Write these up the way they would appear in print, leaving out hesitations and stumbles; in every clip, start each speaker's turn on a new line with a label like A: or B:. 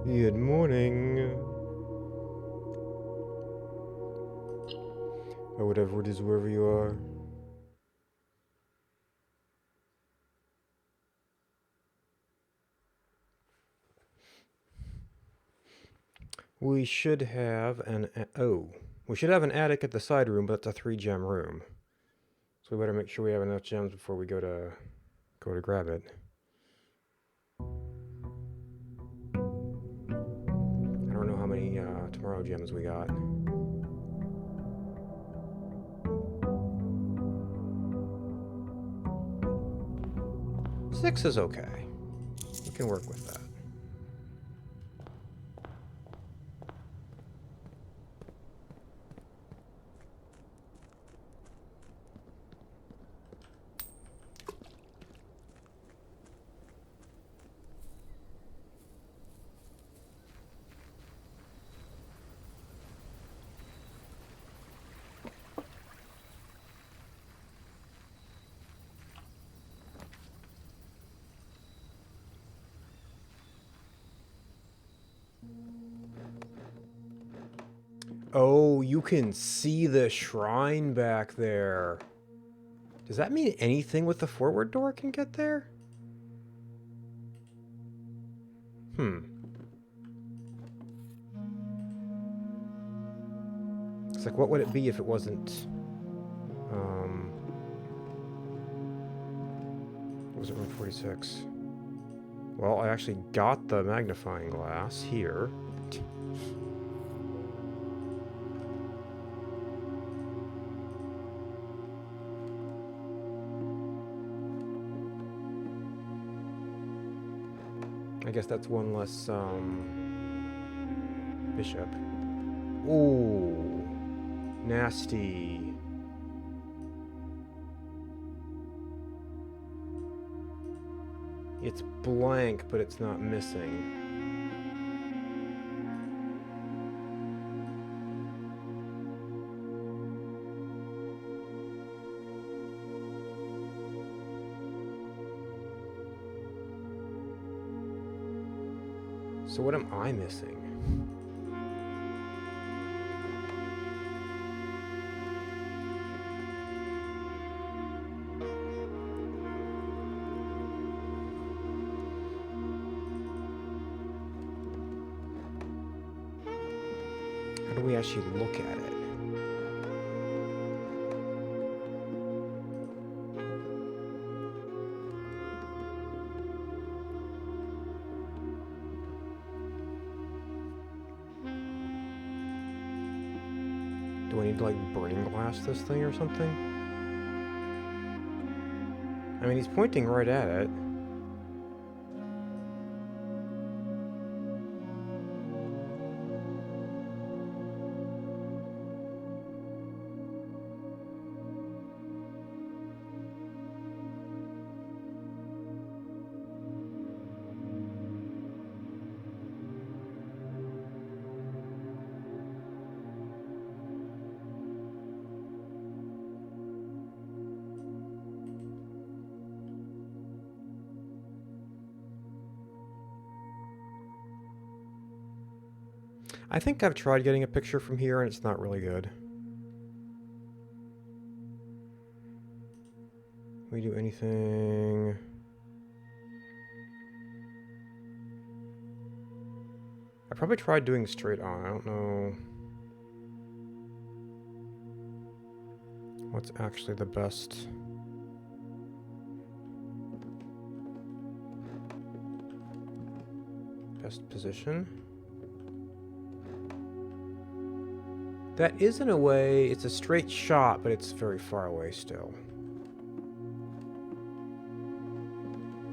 A: Good morning. Or whatever it is, wherever you are. We should have an... We should have an attic at the side room, but that's a 3-gem room. So we better make sure we have enough gems before we go to grab it. I don't know how many tomorrow gems we got. 6 is okay. We can work with that. Oh, you can see the shrine back there. Does that mean anything with the forward door can get there? It's like, what would it be if it wasn't... was it room 46? Well, I actually got the magnifying glass here. I guess that's one less, bishop. Ooh, nasty. It's blank, but it's not missing. So what am I missing? How do we actually look at it? Do I need to, like, brain glass this thing or something? I mean, he's pointing right at it. I think I've tried getting a picture from here and it's not really good. We do anything... I probably tried doing straight on. I don't know what's actually the best position. That is, in a way, it's a straight shot, but it's very far away still.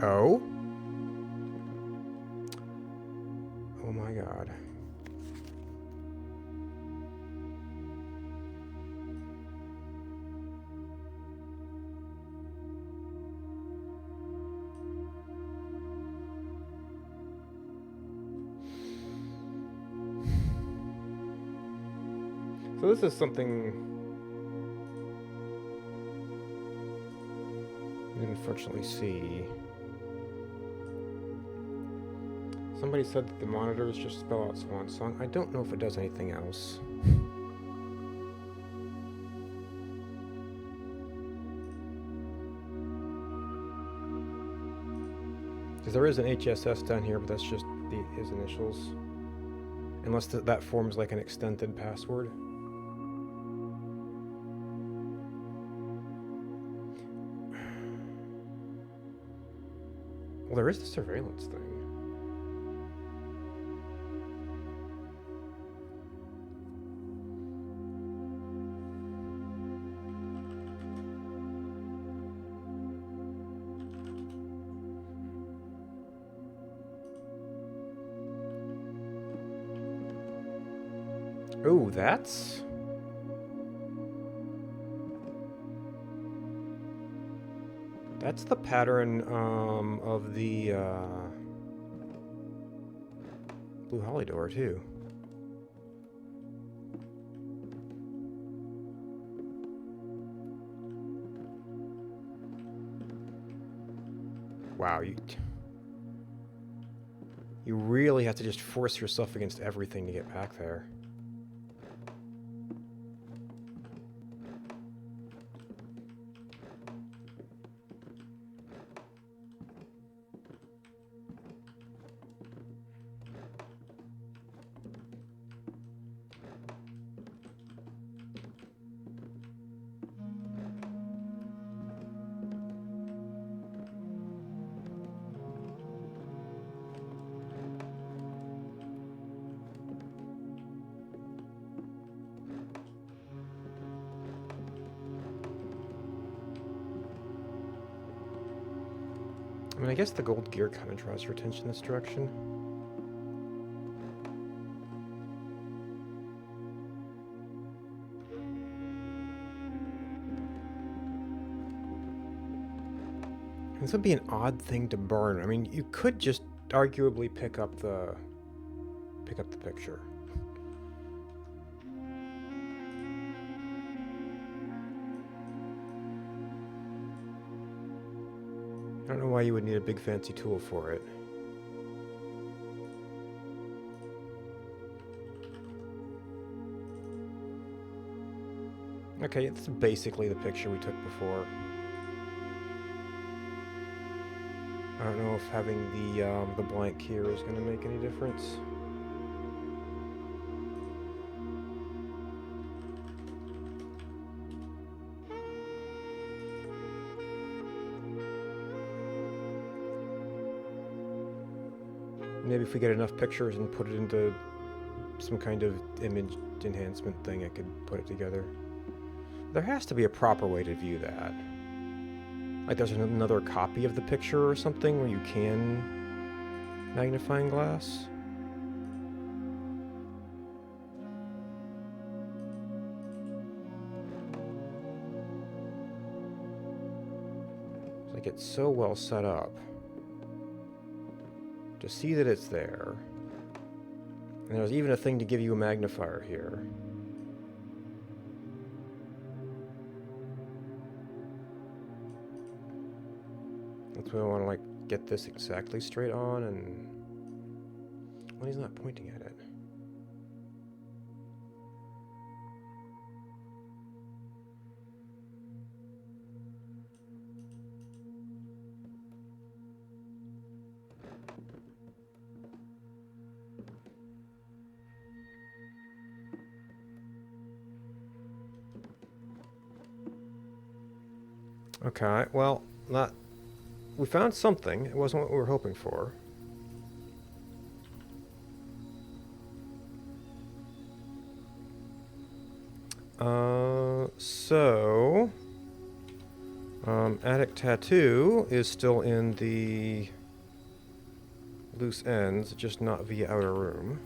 A: Oh? Oh my god. So this is something you can unfortunately see. Somebody said that the monitors just spell out Swan Song. I don't know if it does anything else. Because there is an HSS down here, but that's just his initials. Unless that forms like an extended password. Well, there is the surveillance thing. Oh, that's... That's the pattern of the Blue Holly door, too. Wow, you really have to just force yourself against everything to get back there. I mean, I guess the gold gear kind of draws your attention this direction. This would be an odd thing to burn. I mean, you could just arguably pick up the picture. I don't know why you would need a big fancy tool for it. Okay, it's basically the picture we took before. I don't know if having the blank here is going to make any difference. Maybe if we get enough pictures and put it into some kind of image enhancement thing, I could put it together. There has to be a proper way to view that. Like there's another copy of the picture or something where you can magnifying glass. It's like it's so well set up to see that it's there. And there's even a thing to give you a magnifier here. That's why I want to like get this exactly straight on, and well, he's not pointing at it. Okay, well, we found something. It wasn't what we were hoping for. Attic Tattoo is still in the loose ends, just not via outer room.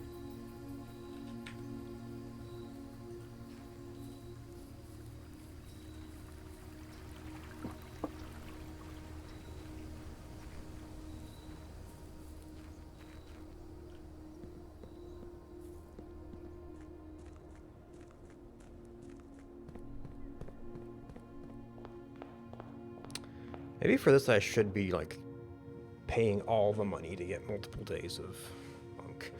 A: Maybe for this I should be, like, paying all the money to get multiple days of monk.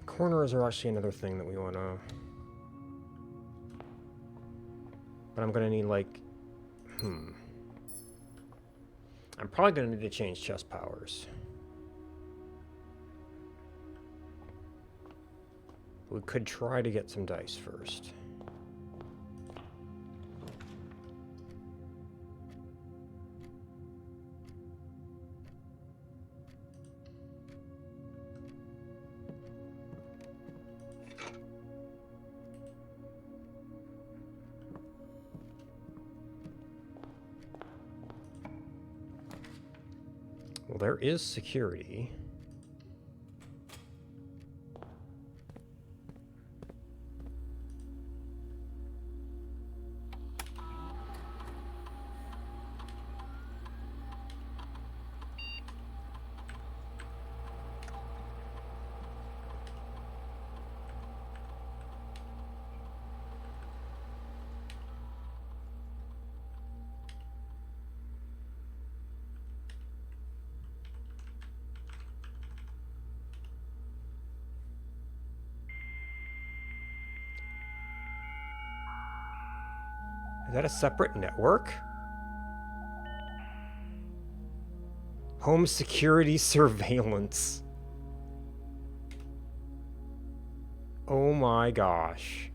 A: Corners are actually another thing that we want to... But I'm going to need, like... I'm probably going to need to change chest powers. We could try to get some dice first. Well, there is security. Is that a separate network? Home security surveillance. Oh my gosh.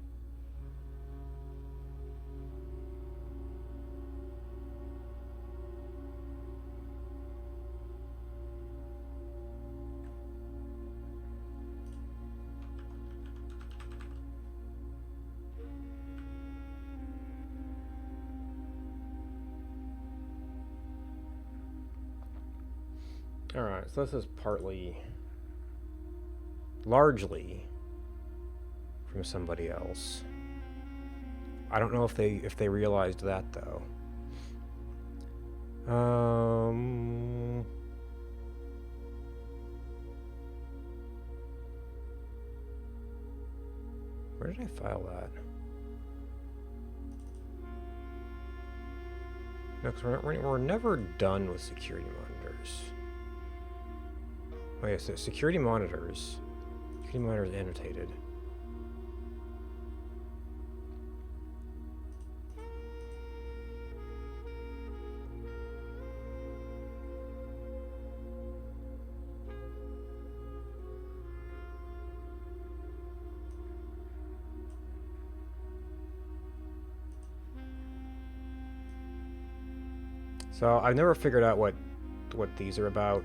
A: Alright, so this is largely from somebody else. I don't know if they realized that though. Where did I file that? No, because we're never done with security monitors. Oh yeah, so security monitors annotated. So I've never figured out what these are about.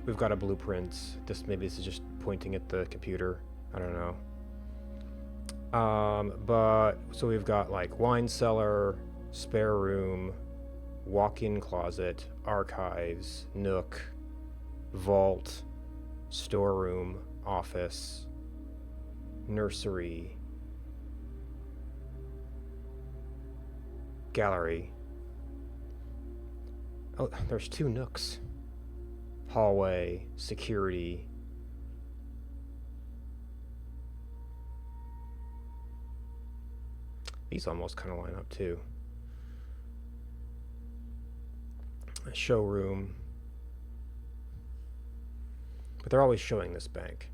A: We've got a blueprint. Maybe this is just pointing at the computer. I don't know. But so we've got like wine cellar, spare room, walk-in closet, archives, nook, vault, storeroom, office, nursery, gallery. Oh, there's 2 nooks. Hallway, security. These almost kind of line up too. A showroom. But they're always showing this bank.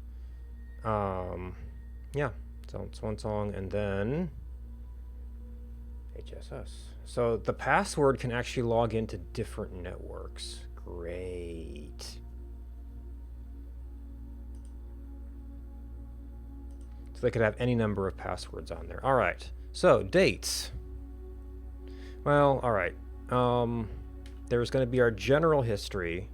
A: Yeah, so it's one song, and then HSS. So the password can actually log into different networks. Great. So they could have any number of passwords on there. All right. So dates. Well, all right. There's going to be our general history.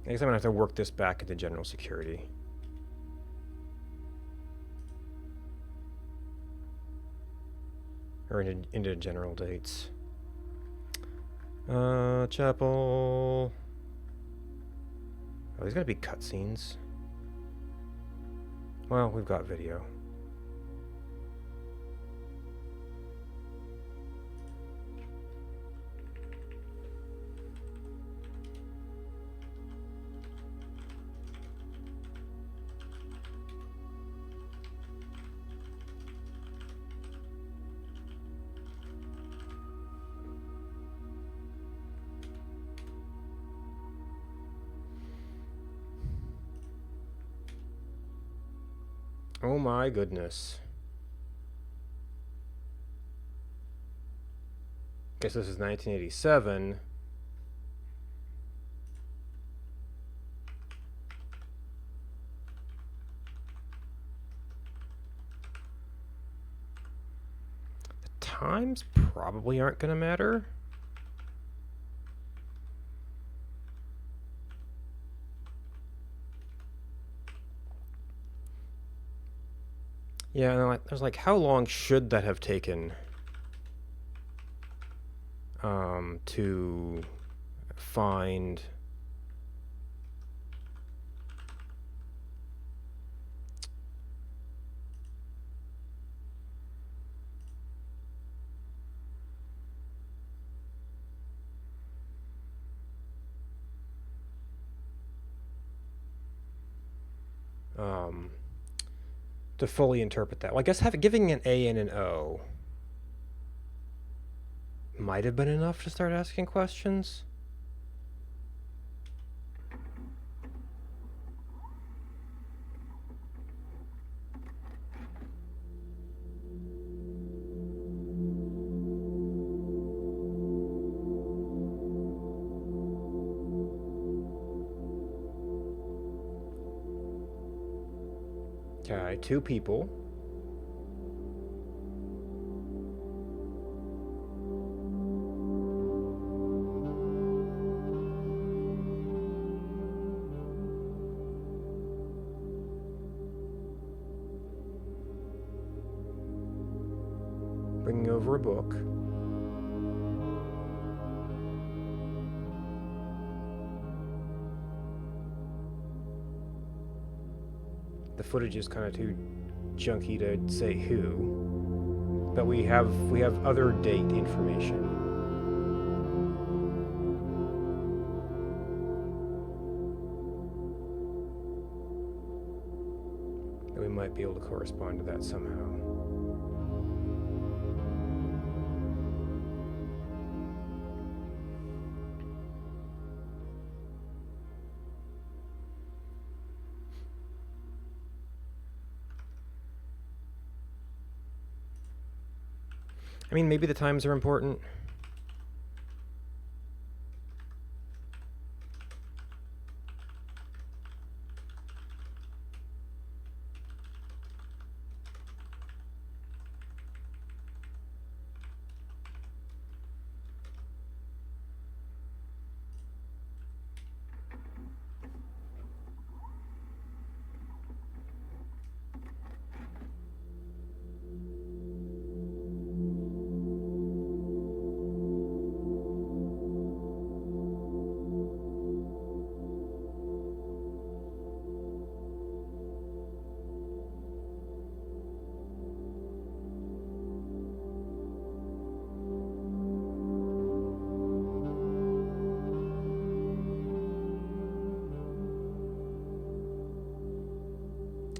A: I guess I'm going to have to work this back into general security. Or into general dates. Chapel. Oh, there's gonna be cutscenes. Well, we've got video. Oh my goodness. Guess this is 1987. The times probably aren't going to matter. Yeah, and I was like, how long should that have taken to find to fully interpret that? Well, I guess giving an A and an O might have been enough to start asking questions. Okay, 2 people. Bringing over a book. The footage is kind of too junky to say who, but we have other date information. We might be able to correspond to that somehow. I mean, maybe the times are important.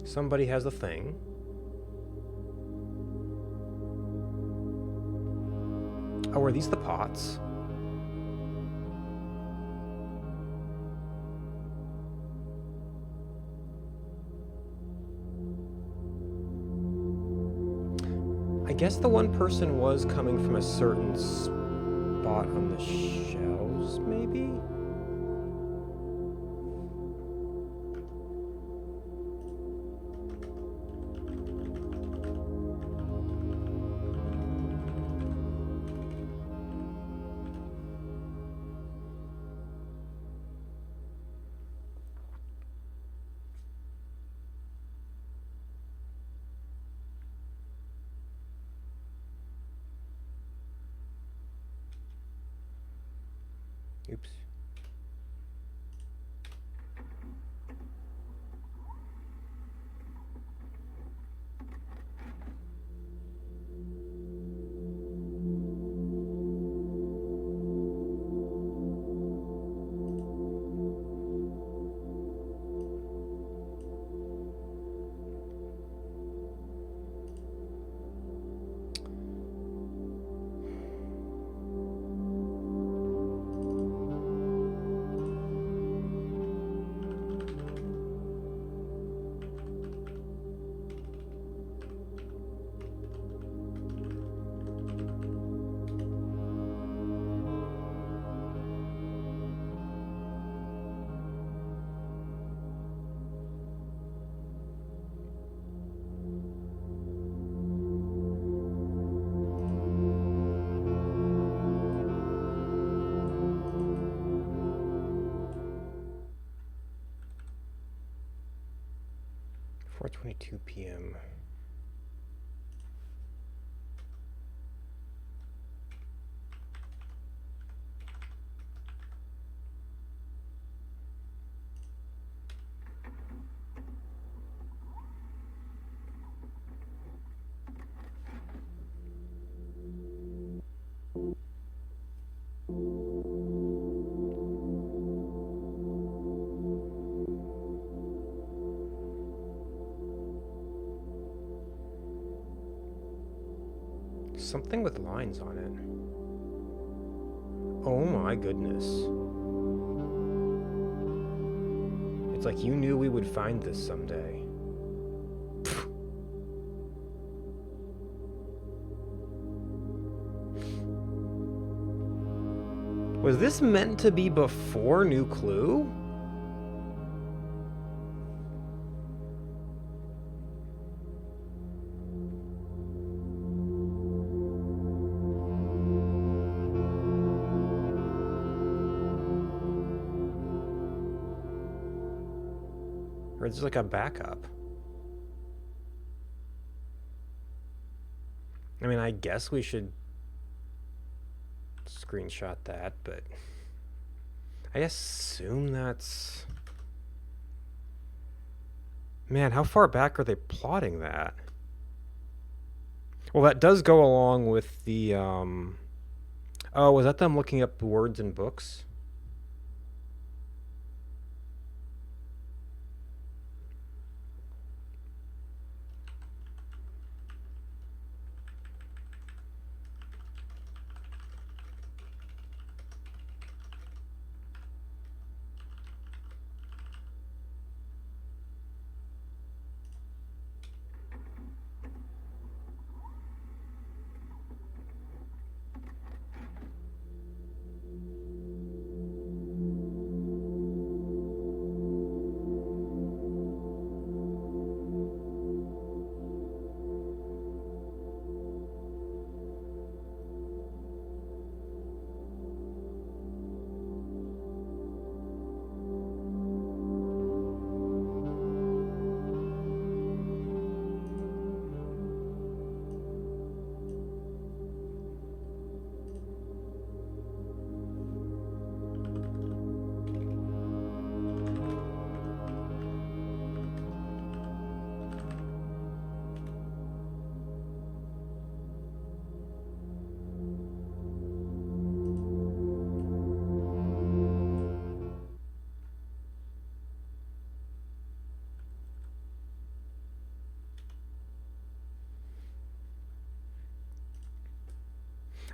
A: Somebody has a thing. Oh, are these the pots? I guess the one person was coming from a certain spot on the shelves, maybe? Oops. 4:22 p.m. Something with lines on it. Oh my goodness. It's like you knew we would find this someday. Was this meant to be before New Clue? Or is it like a backup? I mean, I guess we should screenshot that, but I assume that's... Man, how far back are they plotting that? Well, that does go along with the, Oh, was that them looking up words in books?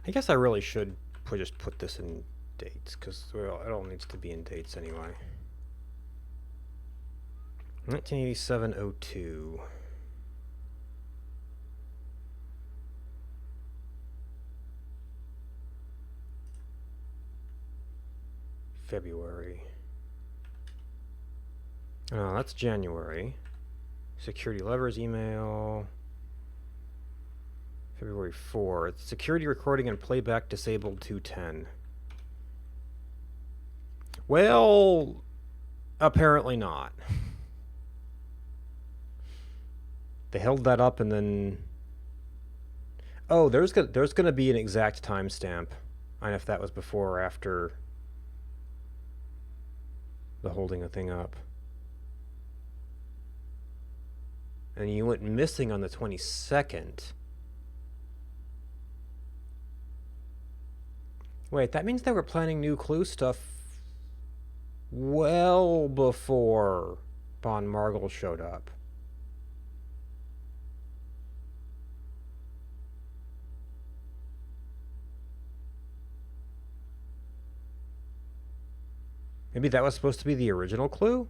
A: I guess I really should just put this in dates, because, well, it all needs to be in dates anyway. 1987-02. February. Oh, that's January. Security levers email. February 4th. Security recording and playback disabled 210. Well, apparently not. They held that up and then... Oh, there's going to be an exact timestamp on if that was before or after the holding a thing up. And you went missing on the 22nd. Wait, that means they were planning New Clue stuff well before Von Margel showed up. Maybe that was supposed to be the original clue?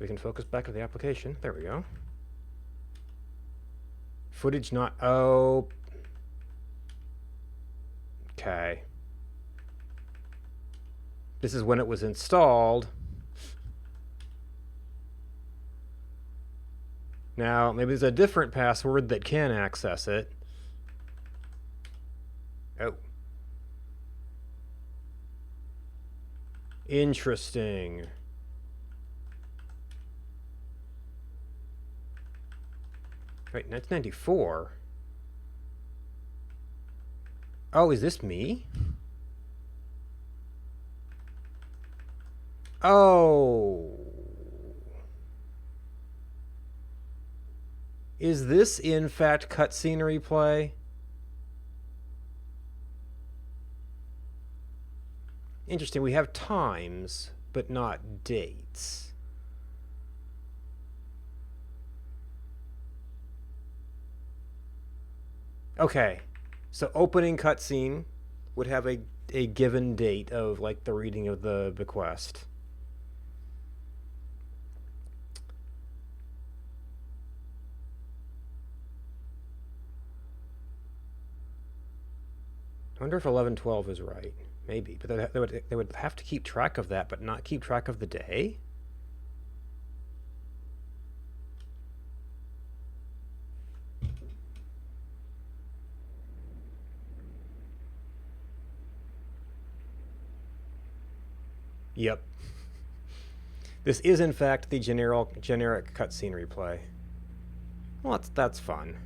A: We can focus back to the application. There we go. Footage not... Oh. Okay. This is when it was installed. Now, maybe there's a different password that can access it. Oh. Interesting. Wait, 1994? Oh, is this me? Oh. Is this, in fact, cutscene replay? Interesting. We have times, but not dates. Okay. So opening cutscene would have a given date of, like, the reading of the bequest. I wonder if 1112 is right. Maybe, but they would have to keep track of that, but not keep track of the day? Yep. This is, in fact, the generic cutscene replay. Well, that's fun.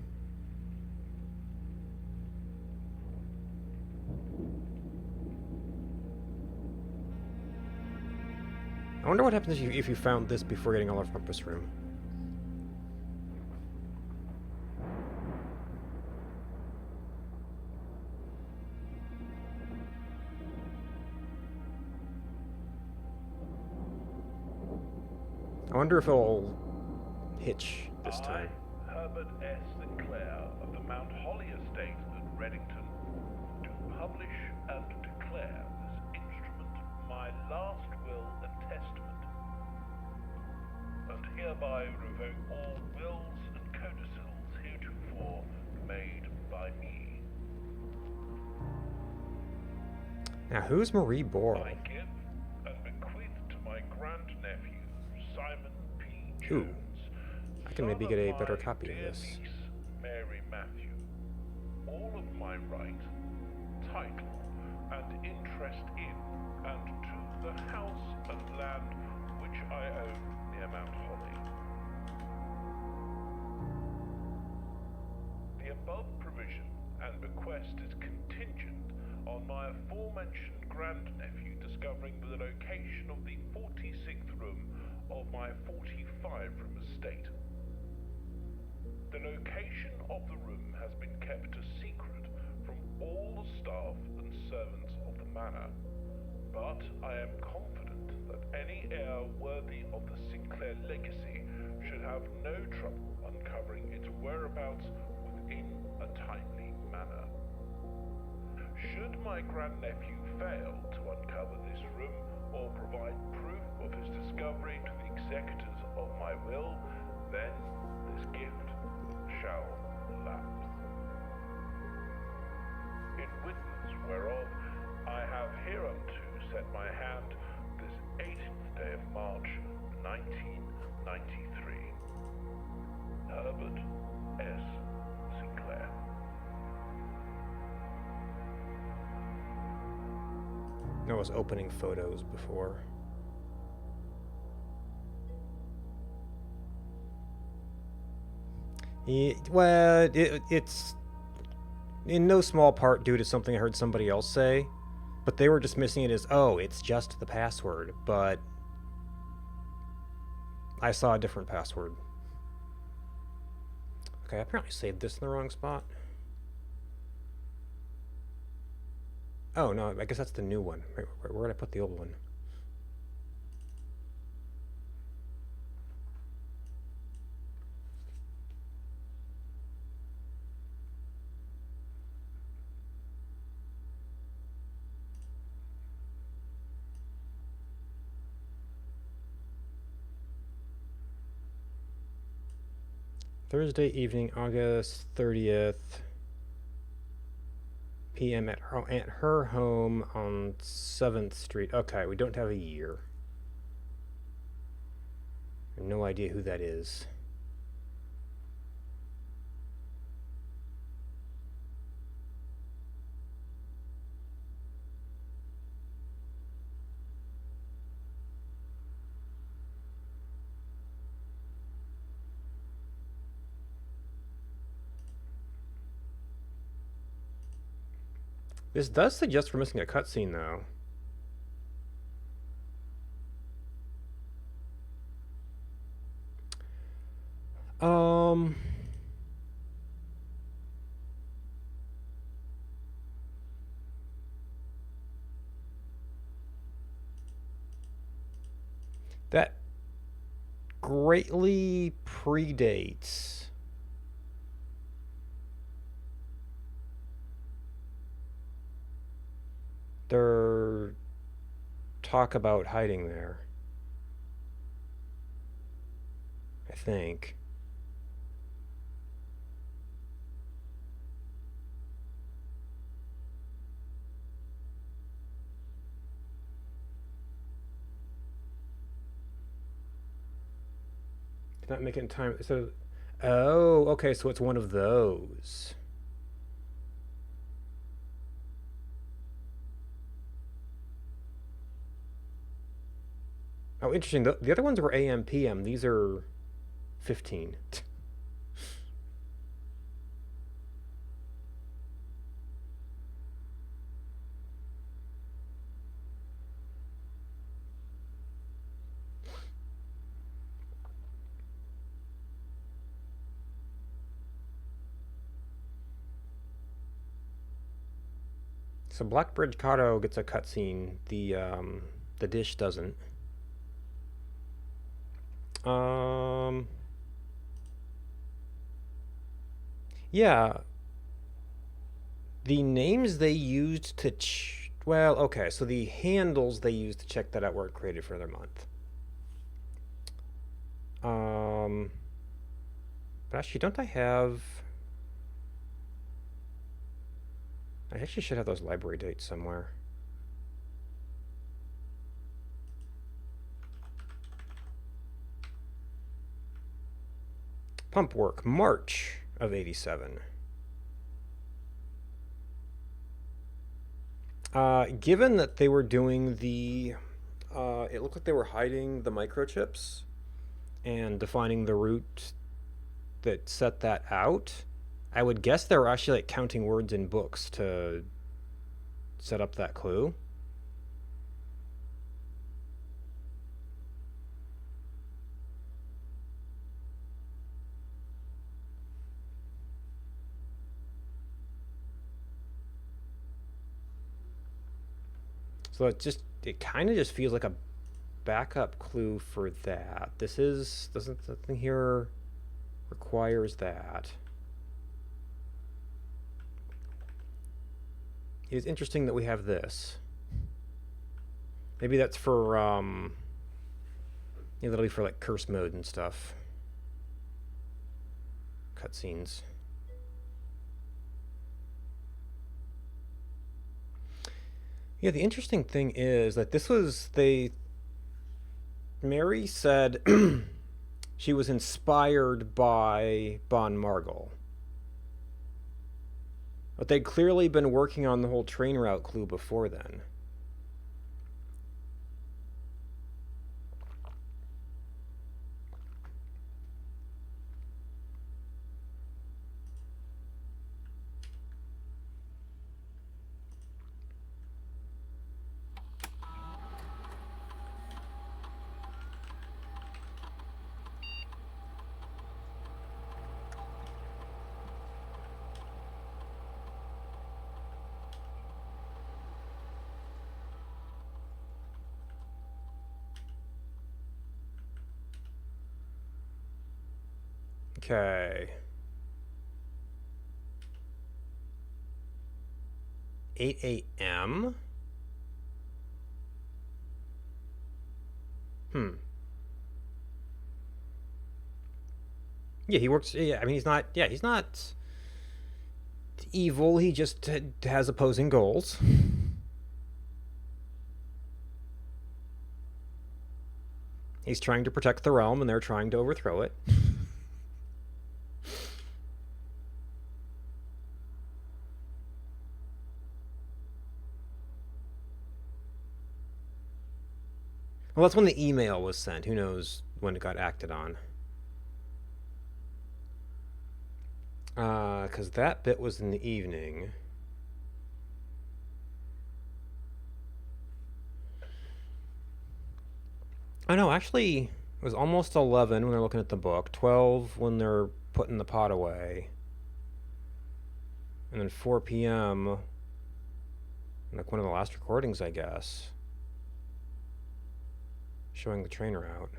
A: I wonder what happens if you found this before getting all of Rumpus Room. I wonder if it'll hitch this time.
B: I, Herbert S. Sinclair of the Mount Holly Estate at Reddington, do publish and declare this instrument my last will and testament, and hereby revoke all wills and codicils heretofore made by me.
A: Now, who's Marie Boral?
B: I give and bequeath to my grandnephew, Simon P.
A: Ooh.
B: Jones,
A: I can maybe get a better
B: my
A: copy of
B: dear
A: this.
B: niece, Mary Matthew, all of my right, title, and interest in and to the house and land which I own near Mount Holly. The above provision and bequest is contingent on my aforementioned grandnephew discovering the location of the 46th room of my 45-room estate. The location of the room has been kept a secret from all the staff and servants of the manor, but I am confident that any heir worthy of the Sinclair legacy should have no trouble uncovering its whereabouts within a timely manner. Should my grandnephew fail to uncover this room or provide proof of his discovery to the executors of my will, then this gift shall lapse. In witness whereof I have hereunto set my hand this 18th day of March, 1993. Herbert S. Sinclair.
A: I was opening photos before. Well, it's in no small part due to something I heard somebody else say, but they were dismissing it as, oh, it's just the password, but I saw a different password. Okay, I apparently saved this in the wrong spot. Oh, no, I guess that's the new one. Where did I put the old one? Thursday evening, August 30th, p.m. at her home on 7th Street. Okay, we don't have a year. I have no idea who that is. This does suggest we're missing a cutscene, though. Um... That greatly predates their talk about hiding there, I think. Did not make it in time. So, oh, okay, so it's one of those. Oh, interesting. The other ones were AM, PM. These are 15. So Blackbridge Kato gets a cutscene. The dish doesn't. Yeah. The names they used to well, okay, so the handles they used to check that out weren't created for another month. But actually, don't I have... I actually should have those library dates somewhere. Pump work, March of 87. Given that they were doing the... it looked like they were hiding the microchips and defining the route that set that out. I would guess they were actually like counting words in books to set up that clue. So it kind of just feels like a backup clue for that. Doesn't the thing here requires that. It is interesting that we have this. Maybe that's for, yeah, that'll be for like curse mode and stuff. Cutscenes. Yeah, the interesting thing is that Mary said she was inspired by Bon Margul. But they'd clearly been working on the whole train route clue before then. Okay. 8 a.m. Yeah, he works. Yeah, I mean, he's not. Yeah, he's not evil. He just has opposing goals. He's trying to protect the realm, and they're trying to overthrow it. Well, that's when the email was sent. Who knows when it got acted on? Because that bit was in the evening. I know, actually, it was almost 11 when they're looking at the book, 12 when they're putting the pot away, and then 4 p.m., like one of the last recordings, I guess, showing the train route.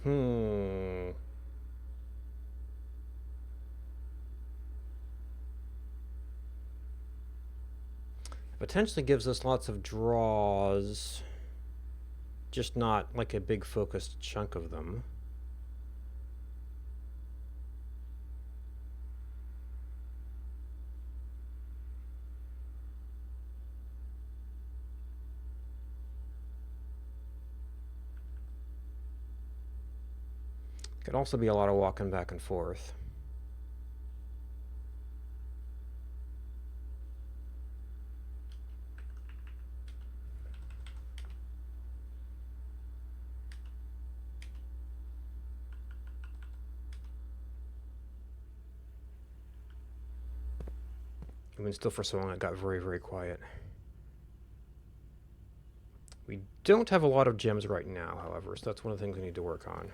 A: Hmm. Potentially gives us lots of draws, just not like a big focused chunk of them. Could also be a lot of walking back and forth. Even still for so long, it got very, very quiet. We don't have a lot of gems right now, however, so that's one of the things we need to work on.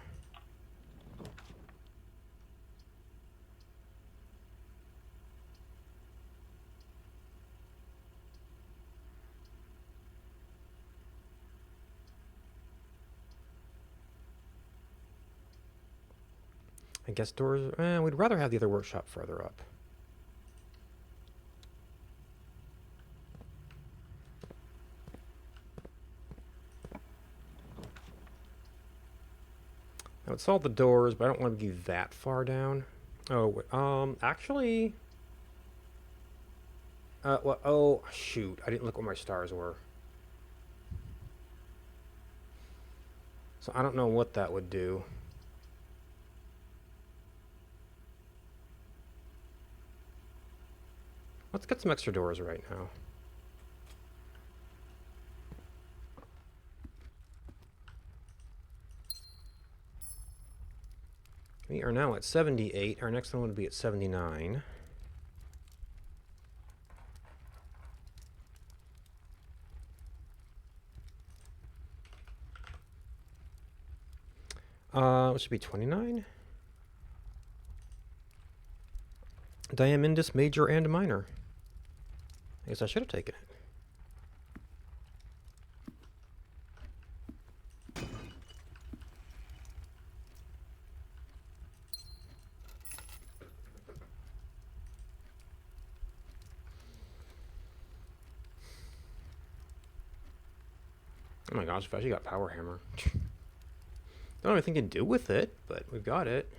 A: I guess doors... we'd rather have the other workshop further up. I would solve the doors, but I don't want to be that far down. Oh, actually... well, oh, shoot. I didn't look what my stars were. So I don't know what that would do. Let's get some extra doors right now. We are now at 78. Our next one would be at 79. It should be 29. Diamindus Major and Minor. I guess I should have taken it. Oh my gosh, I've actually got Power Hammer. Don't have anything to do with it, but we've got it.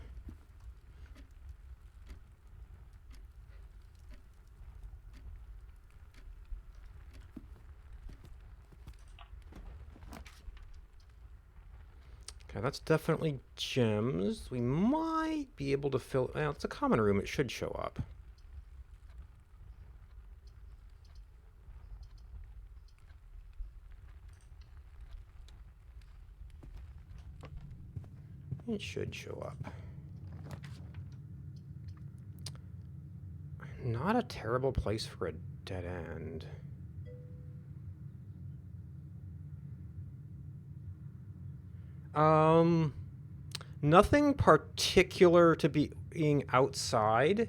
A: Okay, that's definitely gems. We might be able to fill... Well, it's a common room. It should show up. It should show up. Not a terrible place for a dead end. Nothing particular to being outside,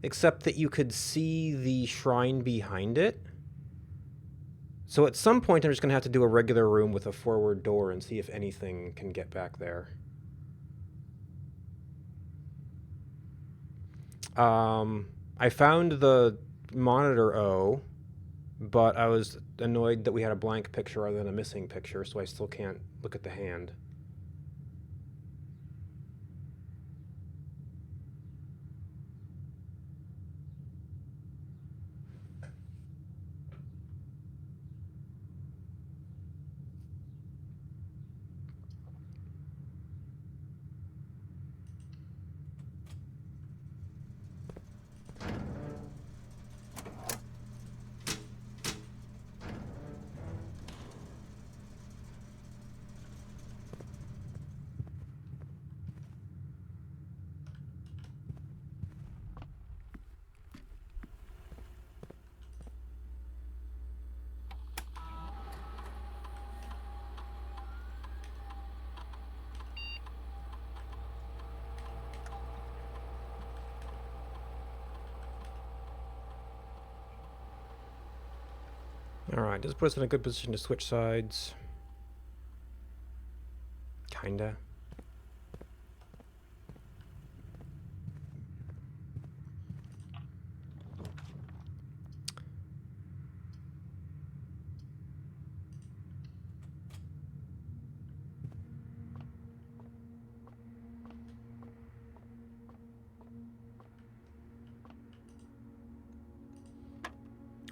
A: except that you could see the shrine behind it. So at some point, I'm just going to have to do a regular room with a forward door and see if anything can get back there. I found the monitor O, but I was annoyed that we had a blank picture rather than a missing picture, so I still can't look at the hand. Alright, this puts us in a good position to switch sides. Kinda.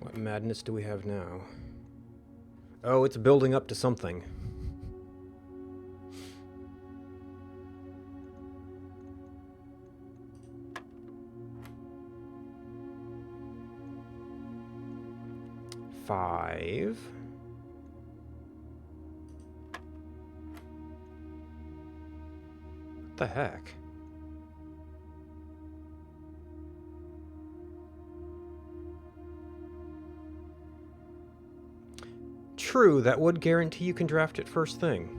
A: What madness do we have now? Oh, it's building up to something. Five. What the heck? True, that would guarantee you can draft it first thing.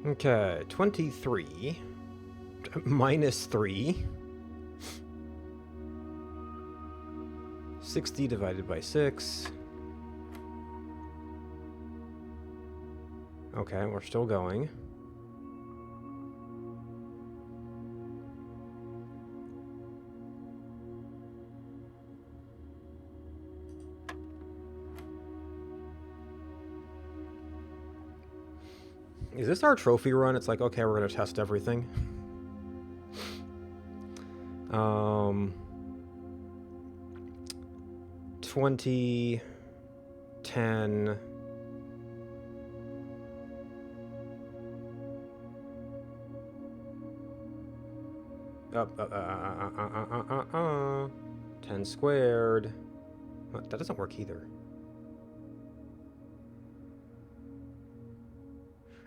A: Okay, 23 minus 3. 60 divided by 6. Okay, we're still going. Is this our trophy run? It's like, okay, we're gonna test everything. 20, 10. Up, 10 squared. That doesn't work either.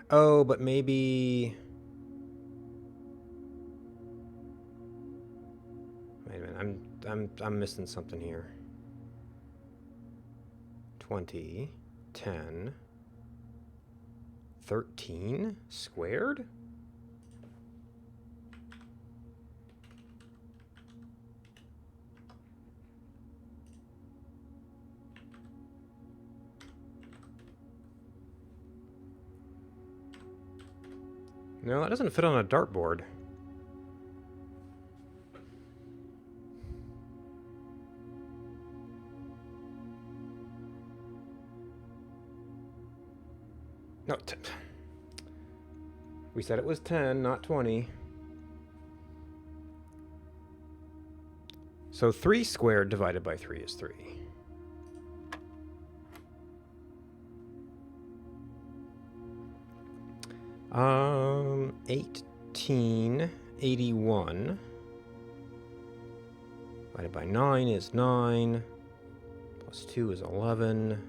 A: Oh, but maybe... Wait a minute, I'm missing something here. 20, 10, 13 squared? No, that doesn't fit on a dartboard. No, we said it was 10, not 20. So 3 squared divided by 3 is 3. Um, 1881 divided by 9 is 9. Plus 2 is 11.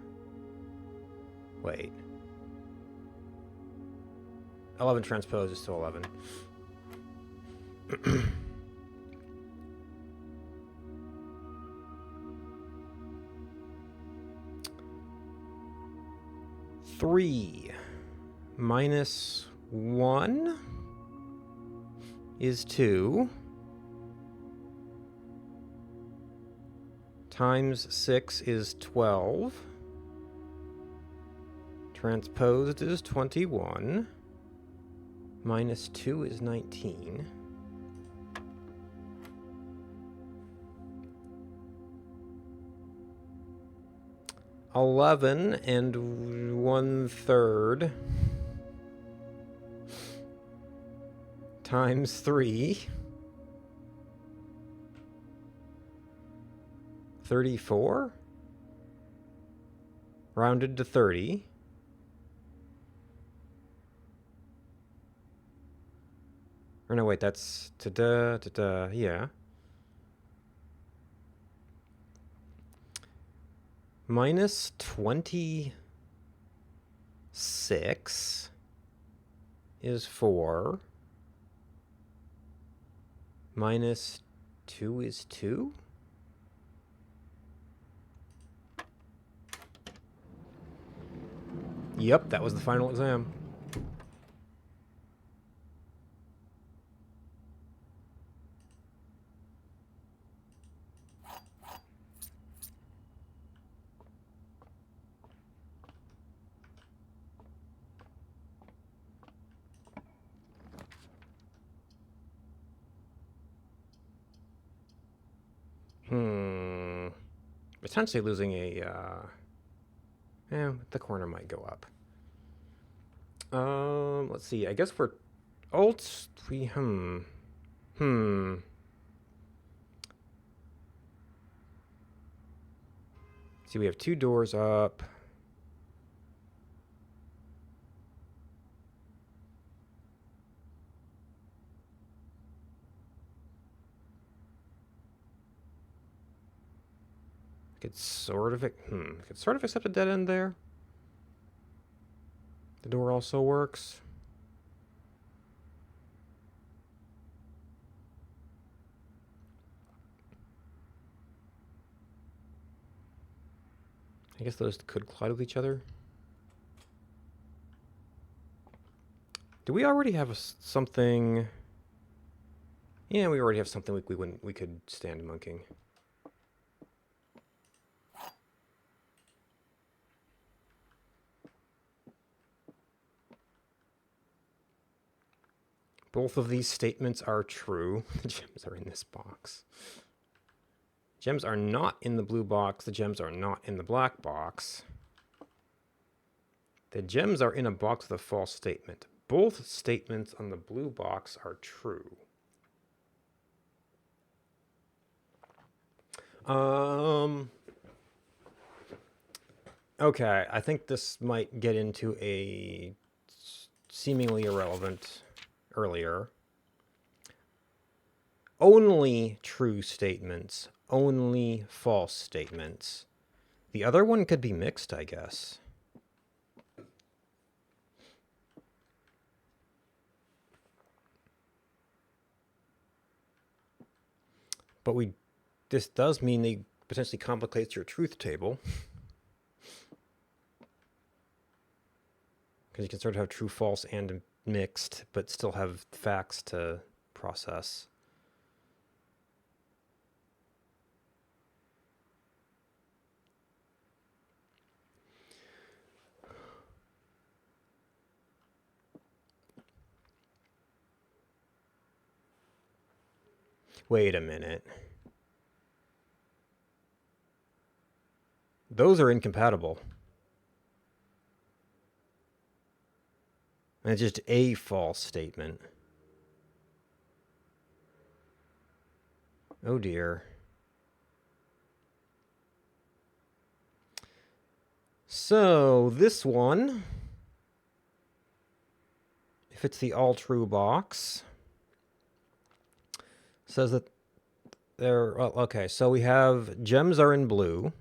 A: Wait. 11 transpose is still 11. Three minus 1 is 2. Times 6 is 12. Transposed is 21. Minus 2 is 19. $11 and 1/3 times 3. 34? Rounded to 30. Or no, wait, that's yeah. Minus 26 is 4. Minus 2 is 2? Yep, that was the final exam. Potentially losing a, the corner might go up. Let's see. I guess for alt, See, we have 2 doors up. Could sort of accept a dead end there. The door also works. I guess those could collide with each other. Do we already have something? Yeah, we already have something we could stand monking. Both of these statements are true. The gems are in this box. Gems are not in the blue box. The gems are not in the black box. The gems are in a box with a false statement. Both statements on the blue box are true. Okay, I think this might get into a seemingly irrelevant earlier. Only true statements, only false statements. The other one could be mixed, I guess. But this does mean they potentially complicates your truth table. Because you can sort of have true, false, and mixed, but still have facts to process. Wait a minute. Those are incompatible. And it's just a false statement. Oh dear. So this one, if it's the all true box, says that there. Well, okay, so we have gems are in blue.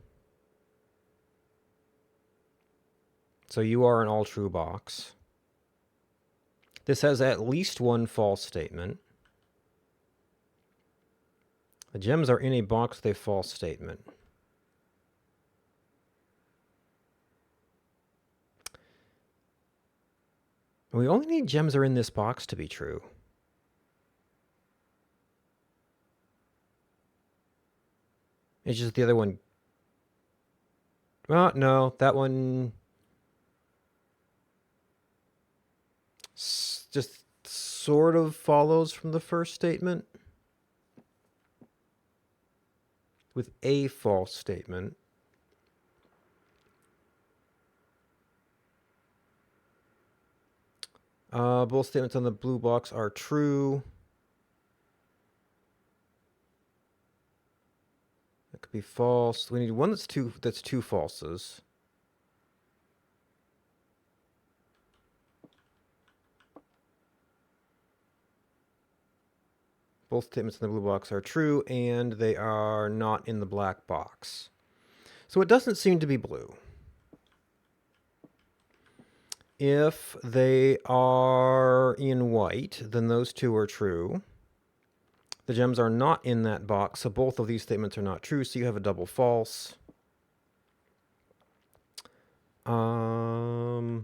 A: So you are an all true box. This has at least one false statement. The gems are in a box with a false statement. We only need gems are in this box to be true. It's just the other one. Well, no, that one just sort of follows from the first statement with a false statement. Both statements on the blue box are true. That could be false. We need one that's two falses. Both statements in the blue box are true, and they are not in the black box. So it doesn't seem to be blue. If they are in white, then those two are true. The gems are not in that box, so both of these statements are not true, so you have a double false. The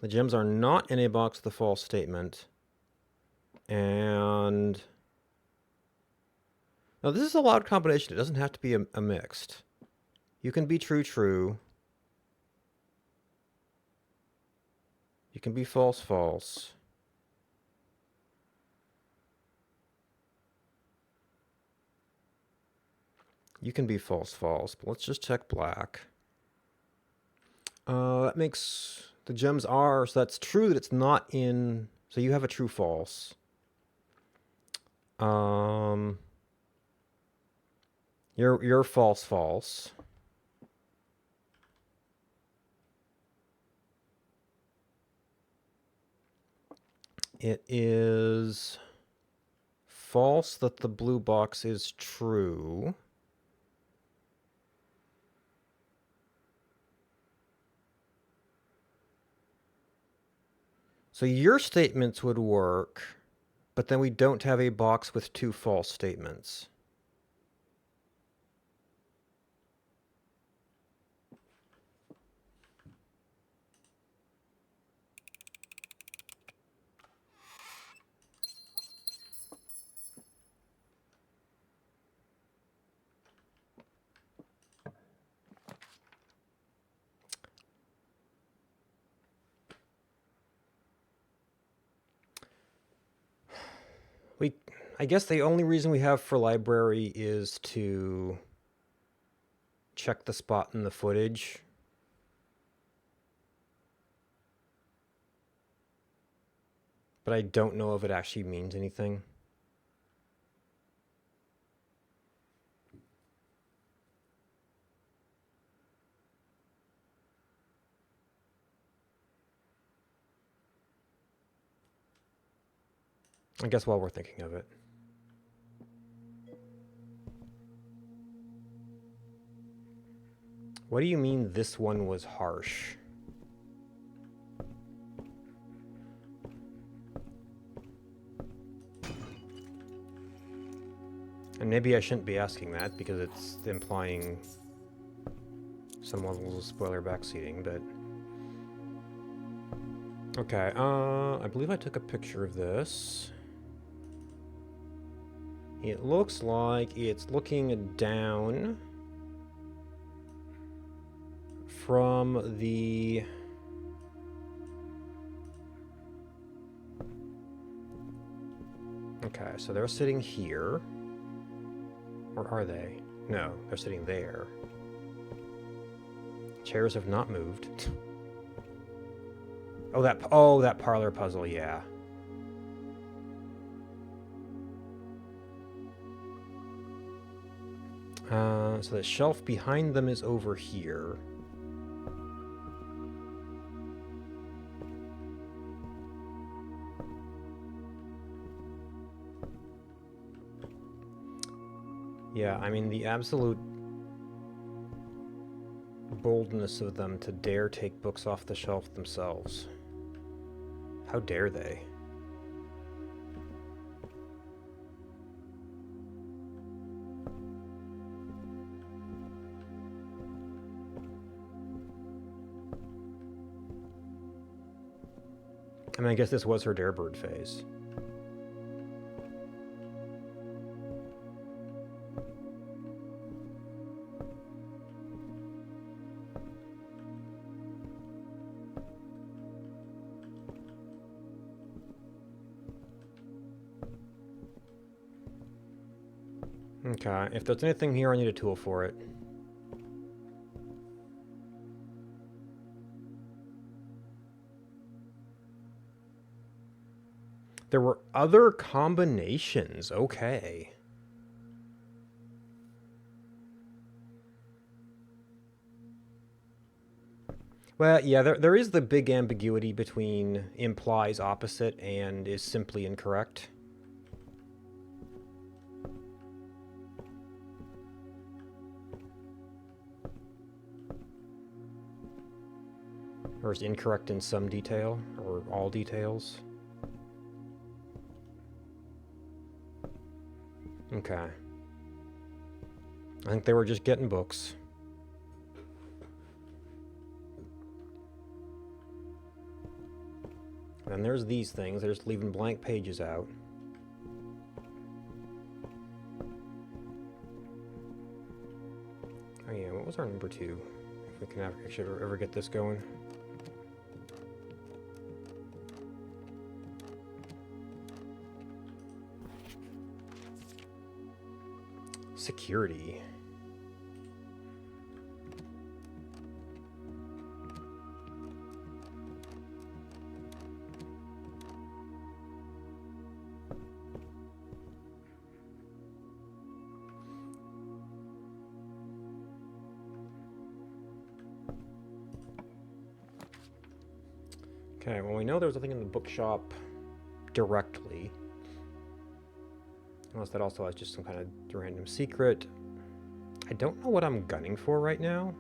A: gems are not in a box with a false statement. And now this is a loud combination. It doesn't have to be a mixed. You can be true, true. You can be false, false. You can be false, false. But let's just check black. That makes the gems are, so that's true that it's not in, so you have a true, false. You're false, false. It is false that the blue box is true. So your statements would work, but then we don't have a box with two false statements. I guess the only reason we have for library is to check the spot in the footage. But I don't know if it actually means anything. I guess while we're thinking of it. What do you mean this one was harsh? And maybe I shouldn't be asking that because it's implying some levels of spoiler backseating, but... Okay, I believe I took a picture of this. It looks like it's looking down from the... Okay, so they're sitting here. Or are they? No, they're sitting there. Chairs have not moved. Oh, that parlor puzzle, yeah. So the shelf behind them is over here. Yeah, I mean, the absolute boldness of them to dare take books off the shelf themselves. How dare they? I mean, I guess this was her Darebird phase. Okay, if there's anything here, I need a tool for it. There were other combinations, okay. Well, yeah, there is the big ambiguity between implies opposite and is simply incorrect. Or is incorrect in some detail, or all details. Okay. I think they were just getting books. And there's these things. They're just leaving blank pages out. Oh yeah, what was our number 2? If we can actually ever get this going. Security. Okay, well, we know there was nothing in the bookshop directly. Unless that also has just some kind of random secret. I don't know what I'm gunning for right now.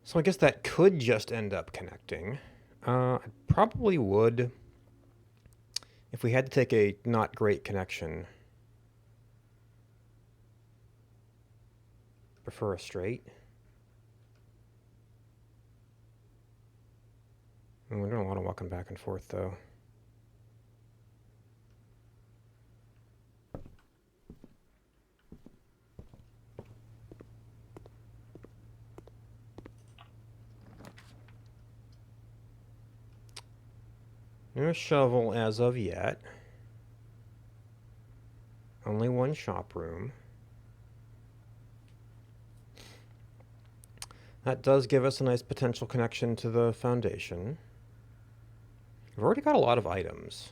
A: So I guess that could just end up connecting. I probably would, if we had to take a not great connection, prefer a straight. We're doing a lot of walking back and forth, though. No shovel as of yet. Only one shop room. That does give us a nice potential connection to the foundation. We've already got a lot of items.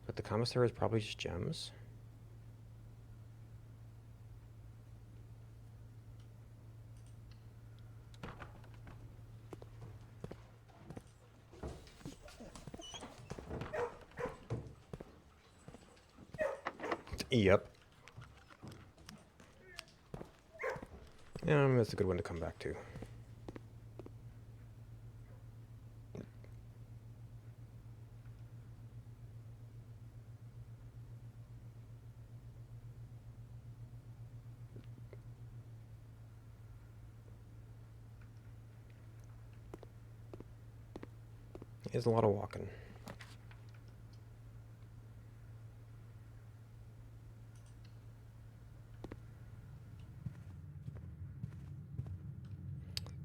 A: But the commissary is probably just gems. Yep. That's a good one to come back to. It's a lot of walking.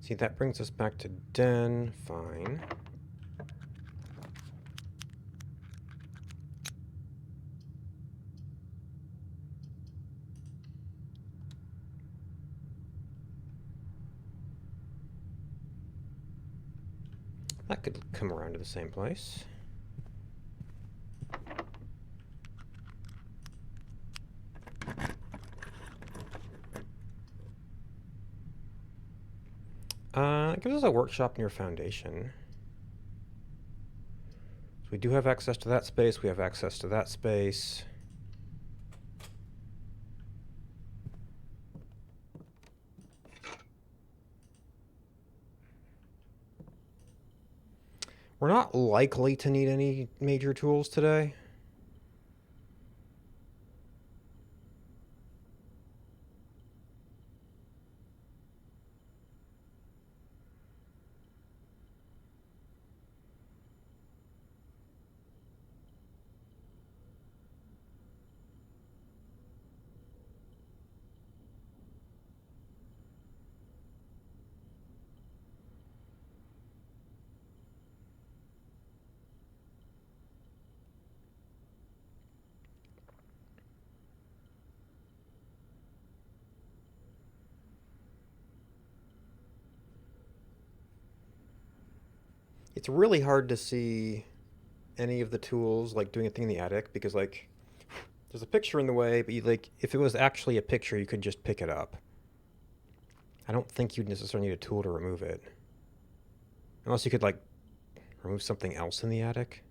A: See, that brings us back to den. Fine. That could come around to the same place. It gives us a workshop near foundation. So we do have access to that space. We have access to that space. We're not likely to need any major tools today. It's really hard to see any of the tools, like doing a thing in the attic, because like there's a picture in the way, but if it was actually a picture, you could just pick it up. I don't think you'd necessarily need a tool to remove it. Unless you could like remove something else in the attic.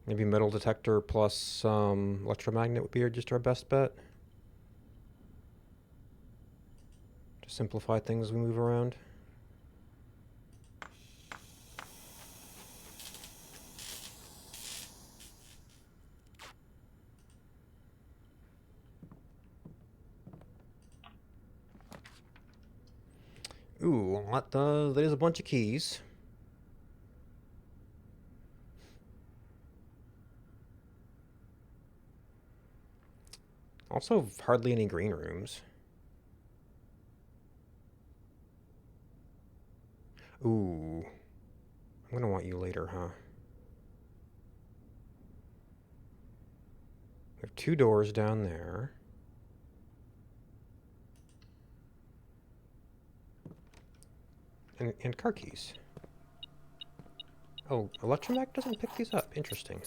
A: Maybe metal detector plus electromagnet would be just our best bet. To simplify things as we move around. Ooh, there's a bunch of keys. Also, hardly any green rooms. Ooh. I'm gonna want you later, huh? We have 2 doors down there. And car keys. Oh, Electromag doesn't pick these up. Interesting.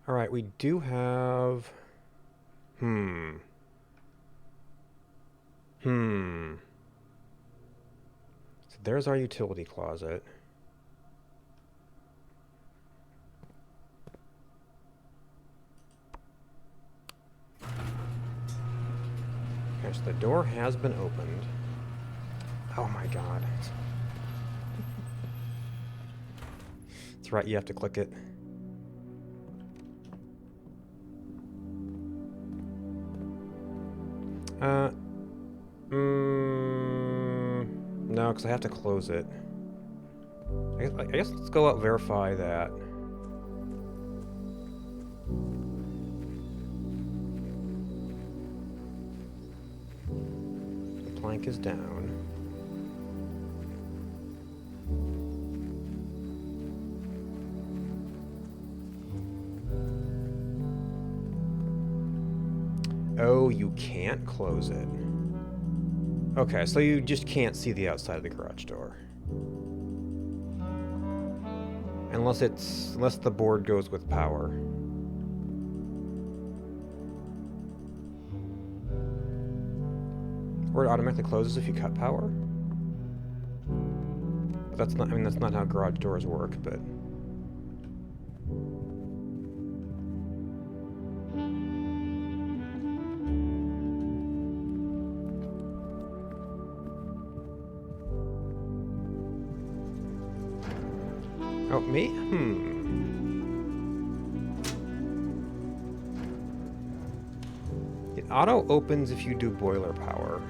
A: Alright, we do have... Hmm. So there's our utility closet. Okay, so the door has been opened. Oh my god. That's right, you have to click it. No, because I have to close it. I guess let's go out, verify that. The plank is down. Oh, you can't close it. Okay, so you just can't see the outside of the garage door. Unless the board goes with power. Or it automatically closes if you cut power. But that's not how garage doors work, but... Oh, me? It auto opens if you do boiler power.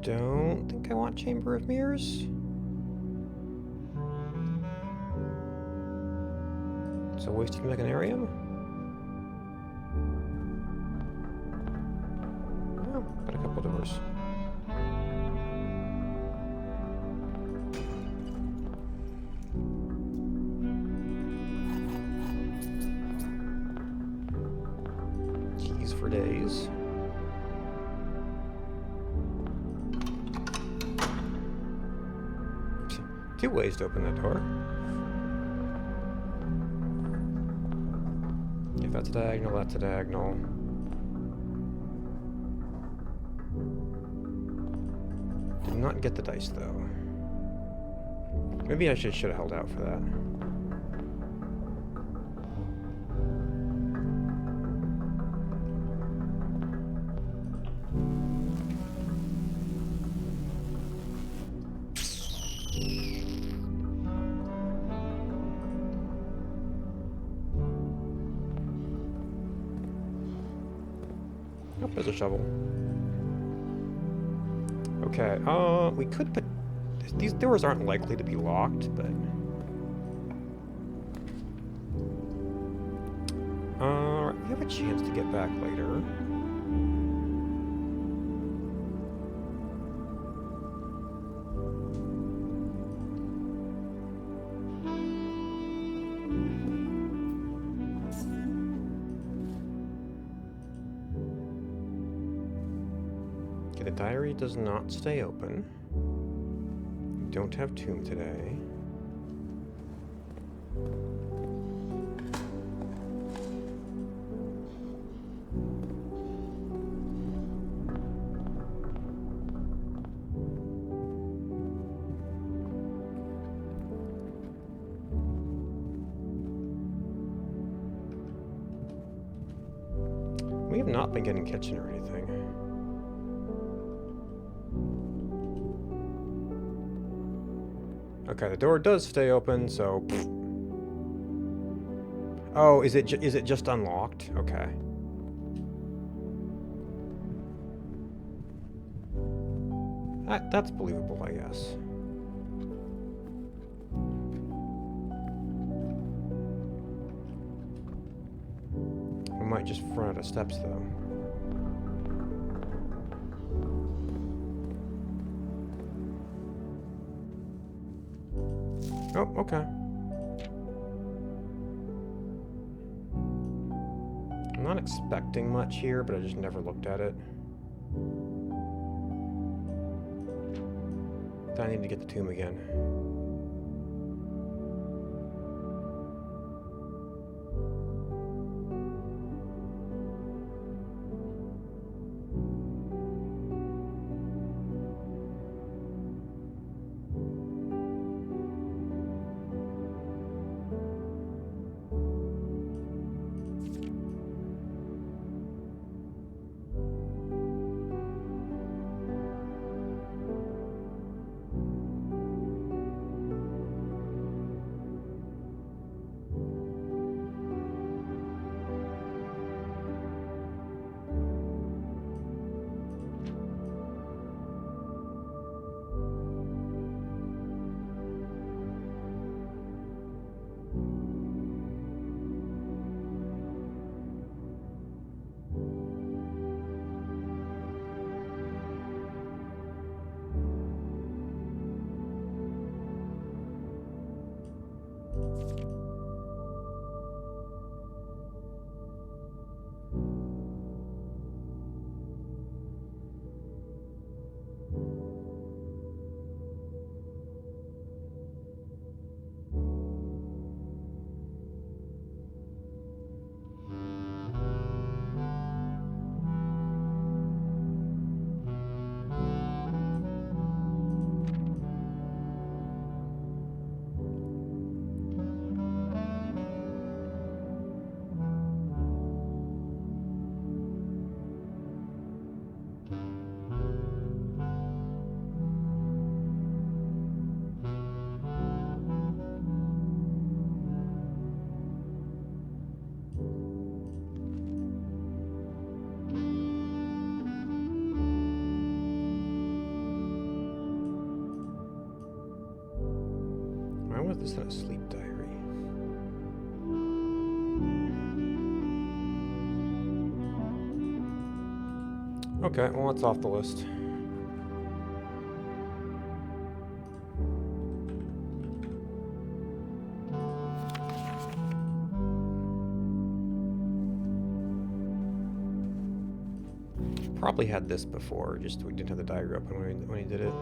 A: Don't think I want Chamber of Mirrors. So wasted Mechanarium? Oh, got a couple doors. Keys for days. Two ways to open that door. If that's a diagonal, that's a diagonal. Did not get the dice, though. Maybe I should have held out for that. Oh, there's a shovel. Okay, we could put... These doors aren't likely to be locked, but... we have a chance to get back later. Okay, the diary does not stay open. We don't have tomb today. We have not been getting kitchen or anything. Okay, the door does stay open, so... Oh, is it just unlocked? Okay. That's believable, I guess. We might just run out of steps, though. Oh, okay. I'm not expecting much here, but I just never looked at it. I need to get the tomb again. Why was this in a sleep diary? Okay, well, that's off the list. Probably had this before, just we didn't have the diary open when he did it.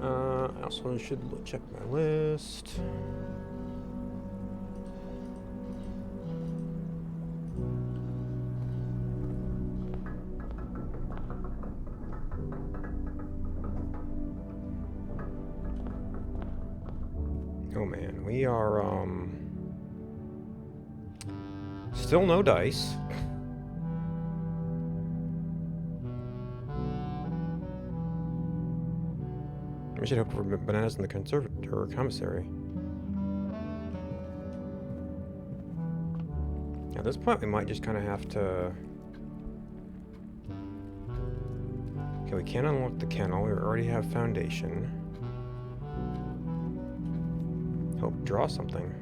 A: I also should check my list. Oh man, we are still no dice. We should hope for bananas in the commissary. At this point, we might just kind of have to... Okay, we can't unlock the kennel. We already have foundation. Hope draw something.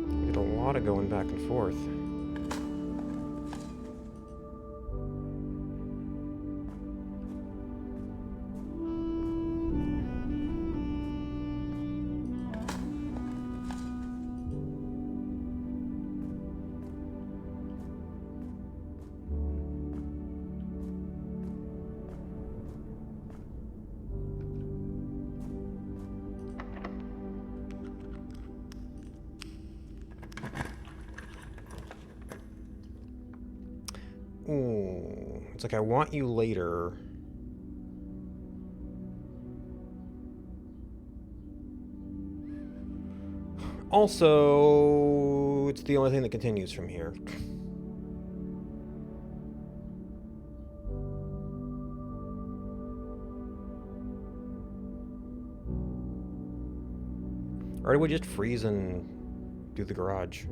A: We did a lot of going back and forth. Ooh, it's like I want you later. Also, it's the only thing that continues from here. Or do we just freeze and do the garage?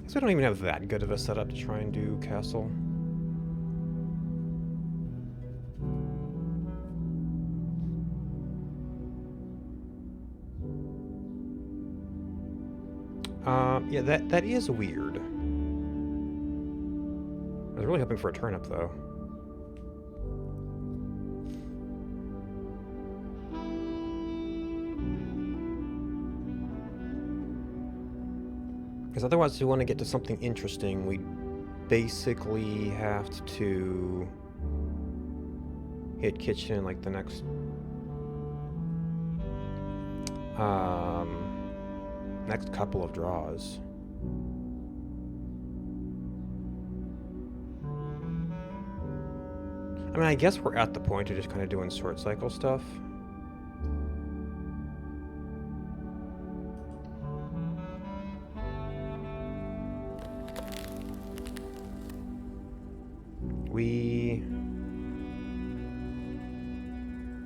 A: So I don't even have that good of a setup to try and do castle. Yeah, that is weird. I was really hoping for a turnip, though. Because otherwise, if we want to get to something interesting, we basically have to hit kitchen like the next next couple of draws. I mean, I guess we're at the point of just kind of doing short cycle stuff.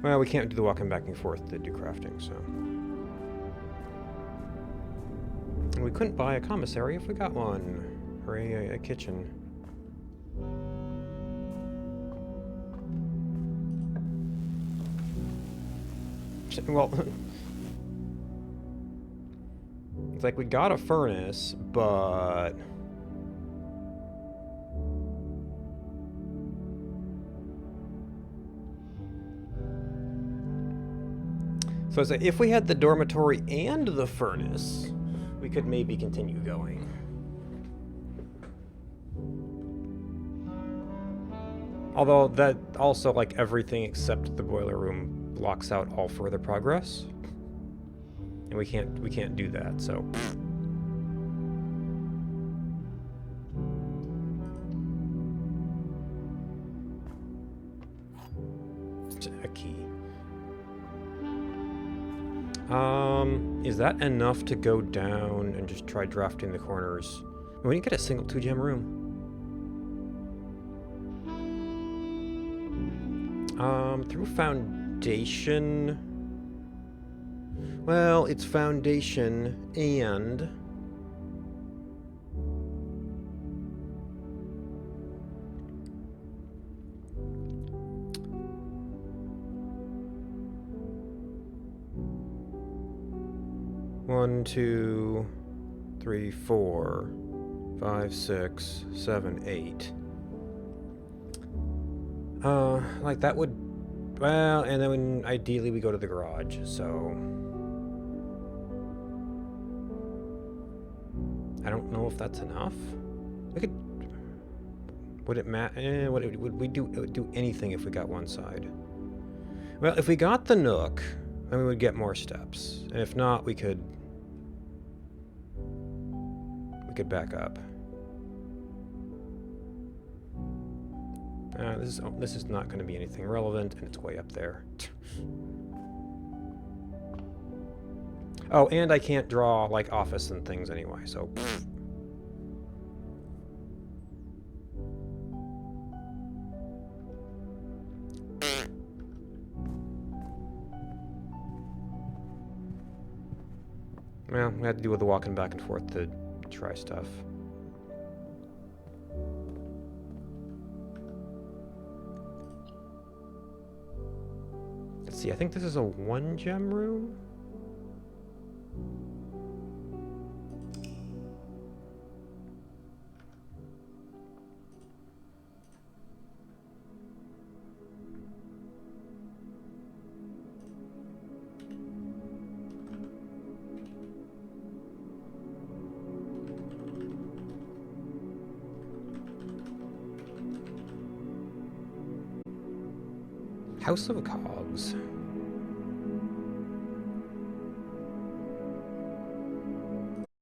A: Well, we can't do the walking back and forth to do crafting, so. And we couldn't buy a commissary if we got one, or a kitchen. Well, it's like we got a furnace, but so it's like if we had the dormitory and the furnace, we could maybe continue going. Although that also, like, everything except the boiler room blocks out all further progress. And we can't do that, so. A key. Is that enough to go down and just try drafting the corners? We didn't get a single 2-gem room. Through foundation. Well, it's foundation and one, 2, 3, 4, 5, 6, 7, 8. Like that would, well, and then ideally we go to the garage, so I don't know if that's enough. We could, would it matter? Would we do anything if we got one side? Well, if we got the nook, then we would get more steps, and if not, we could back up. This is not going to be anything relevant, and it's way up there. Oh, and I can't draw, like, office and things anyway, so... pfft. Well, we had to deal with the walking back and forth to try stuff. Let's see, I think this is a 1-gem room? House of Cogs.